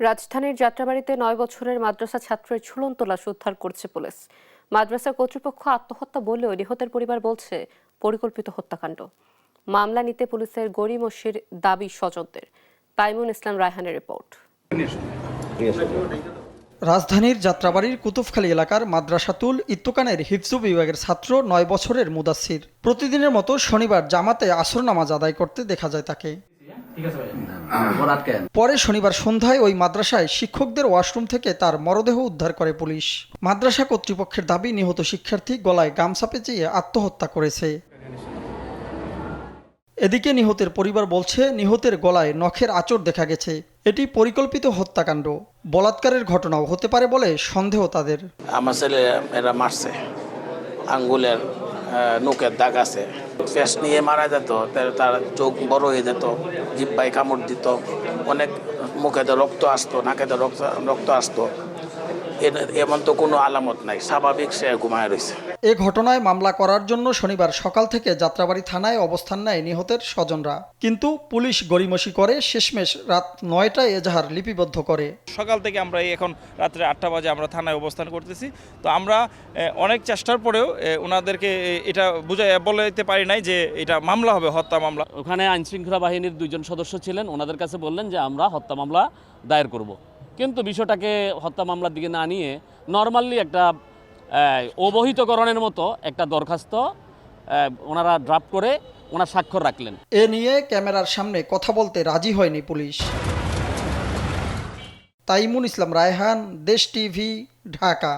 রাজধানীর যাত্রাবাড়ীতে ৯ বছরের মাদ্রাসা ছাত্রের ঝুলন্ত লাশ উদ্ধার করছে পুলিশ। মাদ্রাসা কর্তৃপক্ষ আত্মহত্যা বললেও নিহতের পরিবার বলছে পরিকল্পিত হত্যাকাণ্ড। মামলা নিতে পুলিশের গড়িমসির দাবি স্বজনদের। তাইমুন ইসলাম রায়হানের রিপোর্ট। রাজধানীর যাত্রাবাড়ির কুতুবখালী এলাকার মাদ্রাসাতুল ইত্তুকানের হিফজু বিভাগের ছাত্র ৯ বছরের মুদাচ্ছির প্রতিদিনের মতো শনিবার জামাতে আসর নামাজ আদায় করতে দেখা যায় তাকে। পরে শনিবার সন্ধ্যায় ওই মাদ্রাসায় শিক্ষকদের ওয়াশরুম থেকে তার মরদেহ উদ্ধার করে পুলিশ। মাদ্রাসা কর্তৃপক্ষের দাবি, নিহত শিক্ষার্থী গলায় গামছা পেঁচিয়ে আত্মহত্যা করেছে। এদিকে নিহতের পরিবার বলছে, নিহতের গলায় নখের আঁচড় দেখা গেছে। এটি পরিকল্পিত হত্যাকাণ্ড। বলাৎকারের ঘটনাও হতে পারে বলে সন্দেহ তাদের। আমার ছেলে এরা মারছে, আঙ্গুলের নখের দাগ আছে, ফেস নিয়ে মারা যেত, তার চোখ বড় হয়ে যেত, জিহ্বায় কামড় দিত, অনেক মুখেতে রক্ত আসতো, নাকেতে রক্ত আসতো। এমন তো কোনো আলামত নাই, স্বাভাবিক সে ঘুমায় রয়েছে। এ ঘটনায় মামলা করার জন্য শনিবার সকাল থেকে যাত্রাবাড়ি থানায় অবস্থান নেয় নিহতের স্বজনরা। কিন্তু পুলিশ গড়িমসি করে শেষমেশ রাত 9টায় এজাহার লিপিবদ্ধ করে। সকাল থেকে আমরা এখন রাত্রে 8টা বাজে আমরা থানায় অবস্থান করতেছি। তো আমরা অনেক চেষ্টার পরেও ওনাদেরকে এটা বলতে পারি নাই যে এটা মামলা হবে, হত্যা মামলা। ওখানে আইনশৃঙ্খলা বাহিনীর 2 জন সদস্য ছিলেন, ওনাদের কাছে বললেন যে আমরা হত্যা মামলা দায়ের করব। কিন্তু বিষয়টাকে হত্যা মামলার দিকে না নিয়ে নর্মালি একটা অবহিতকরণের মতো একটা দরখাস্ত ওনারা ড্রাফট করে ওনার স্বাক্ষর রাখলেন। এ নিয়ে ক্যামেরার সামনে কথা বলতে রাজি হয়নি পুলিশ। তাইমুন ইসলাম রায়হান, দেশ টিভি, ঢাকা।